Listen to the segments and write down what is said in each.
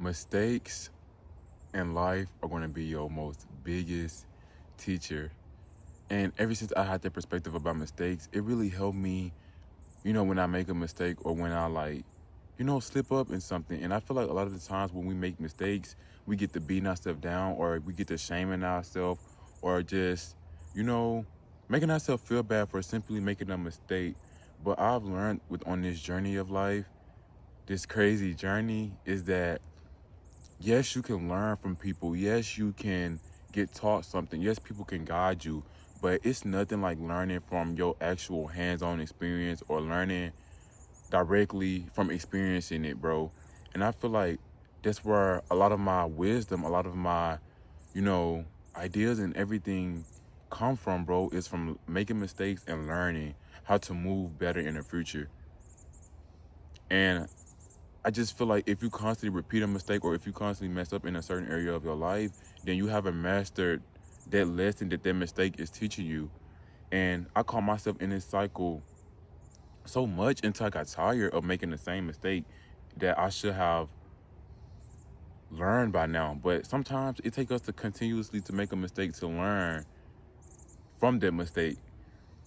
Mistakes in life are going to be your most biggest teacher. And ever since I had that perspective about mistakes, it really helped me, when I make a mistake or when I slip up in something. And I feel like a lot of the times when we make mistakes, we get to beating ourselves down or we get to shaming ourselves or just, you know, making ourselves feel bad for simply making a mistake. But I've learned on this journey of life, this crazy journey, is that yes, you can learn from people. Yes, you can get taught something. Yes, people can guide you. But it's nothing like learning from your actual hands-on experience or learning directly from experiencing it, bro. And I feel like that's where a lot of my wisdom, a lot of my, you know, ideas and everything come from, bro, is from making mistakes and learning how to move better in the future. And I just feel like if you constantly repeat a mistake or if you constantly mess up in a certain area of your life, then you haven't mastered that lesson that mistake is teaching you. And I caught myself in this cycle so much until I got tired of making the same mistake that I should have learned by now. But sometimes it takes us to continuously to make a mistake to learn from that mistake.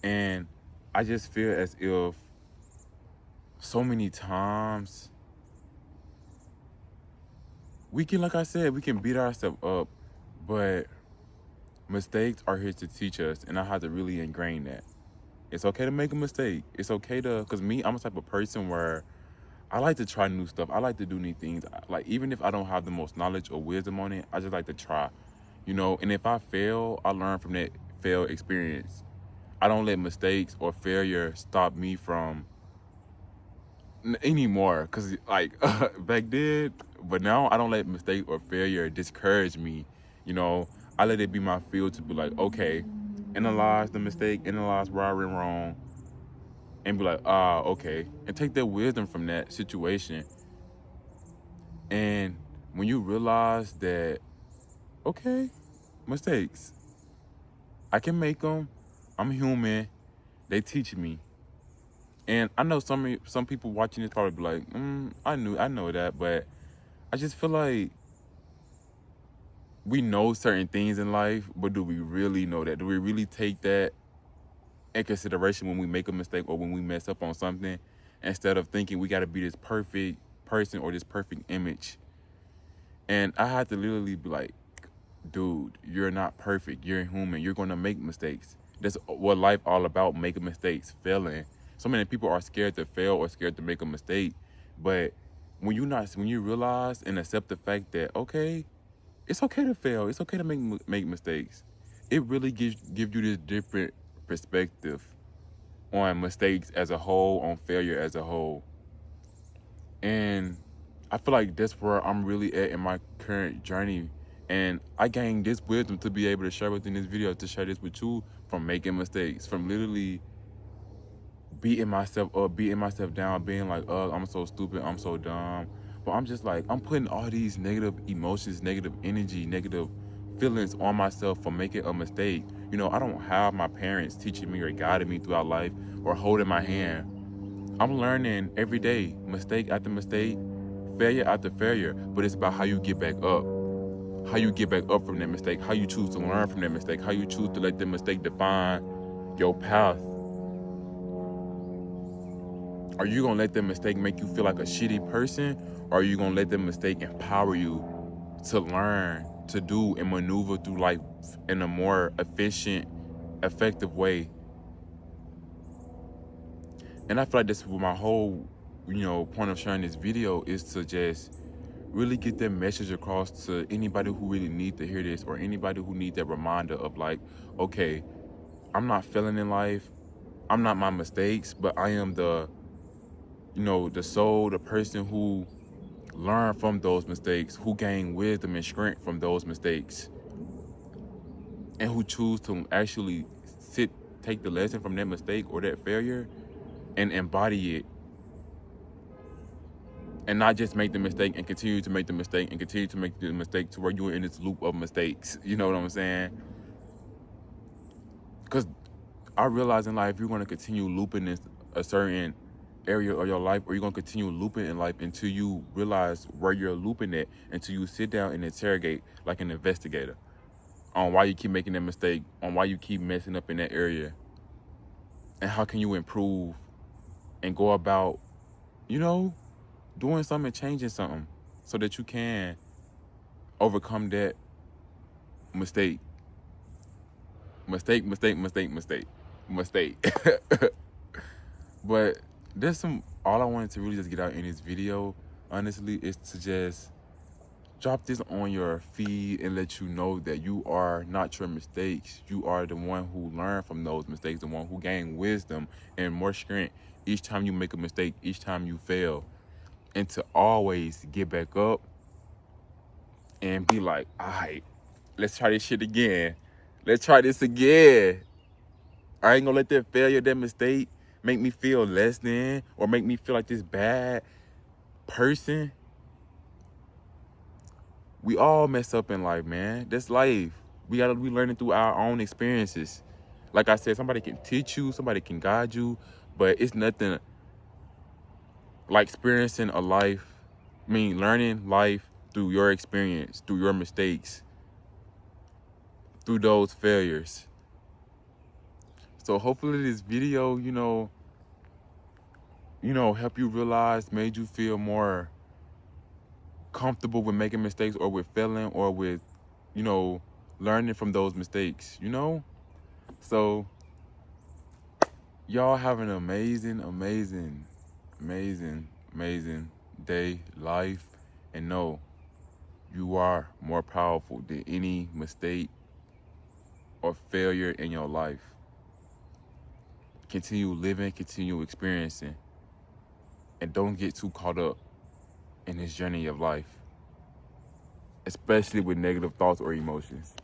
And I just feel as if so many times we can, like I said, we can beat ourselves up, but mistakes are here to teach us, and I have to really ingrain that. It's okay to make a mistake. It's okay to, because me, I'm a type of person where I like to try new stuff. I like to do new things. Like, even if I don't have the most knowledge or wisdom on it, I just like to try, and if I fail, I learn from that failed experience. I don't let mistakes or failure stop me from anymore, because back then, but now I don't let mistake or failure discourage me. I let it be my field to be like, okay, analyze the mistake, analyze where I went wrong, and be like, okay, and take that wisdom from that situation. And when you realize that, okay, mistakes, I can make them. I'm human. They teach me. And I know some people watching this probably be like, I know that, but I just feel like we know certain things in life, but do we really know that? Do we really take that in consideration when we make a mistake or when we mess up on something, instead of thinking we got to be this perfect person or this perfect image? And I had to literally be like, dude, you're not perfect. You're human. You're going to make mistakes. That's what life all about, making mistakes, failing. So many people are scared to fail or scared to make a mistake. But when you realize and accept the fact that, okay, it's okay to fail. It's okay to make mistakes. It really give you this different perspective on mistakes as a whole, on failure as a whole. And I feel like that's where I'm really at in my current journey. And I gained this wisdom to be able to share within this video, to share this with you, from making mistakes, from literally beating myself up, beating myself down, being like, I'm so stupid, I'm so dumb. But I'm just like, I'm putting all these negative emotions, negative energy, negative feelings on myself for making a mistake. I don't have my parents teaching me or guiding me throughout life or holding my hand. I'm learning every day, mistake after mistake, failure after failure, but it's about how you get back up. How you get back up from that mistake, how you choose to learn from that mistake, how you choose to let that mistake define your path. Are you gonna let that mistake make you feel like a shitty person, or are you gonna let that mistake empower you to learn, to do, and maneuver through life in a more efficient, effective way? And I feel like this was my whole, point of sharing this video, is to just really get that message across to anybody who really need to hear this, or anybody who need that reminder of like, okay, I'm not failing in life. I'm not my mistakes, but I am the soul, the person who learned from those mistakes, who gained wisdom and strength from those mistakes, and who choose to actually take the lesson from that mistake or that failure and embody it, and not just make the mistake and continue to make the mistake and continue to make the mistake to where you're in this loop of mistakes. You know what I'm saying? Because I realize in life, you're going to continue looping a certain area of your life, or you're going to continue looping in life until you realize where you're looping at, until you sit down and interrogate like an investigator on why you keep making that mistake, on why you keep messing up in that area, and how can you improve and go about, you know, doing something, changing something so that you can overcome that mistake. Mistake. But there's all I wanted to really just get out in this video, honestly, is to just drop this on your feed and let you know that you are not your mistakes. You are the one who learned from those mistakes, the one who gained wisdom and more strength each time you make a mistake, each time you fail. And to always get back up and be like, all right, let's try this shit again. Let's try this again. I ain't gonna let that failure, that mistake, make me feel less than or make me feel like this bad person. We all mess up in life, man. That's life. We gotta be learning through our own experiences. Like I said, somebody can teach you, somebody can guide you, but it's nothing like experiencing a life. Learning life through your experience, through your mistakes, through those failures. So hopefully this video, help you realize, made you feel more comfortable with making mistakes or with failing or with, learning from those mistakes, So y'all have an amazing day, life, and know you are more powerful than any mistake or failure in your life. Continue living, continue experiencing, and don't get too caught up in this journey of life, especially with negative thoughts or emotions.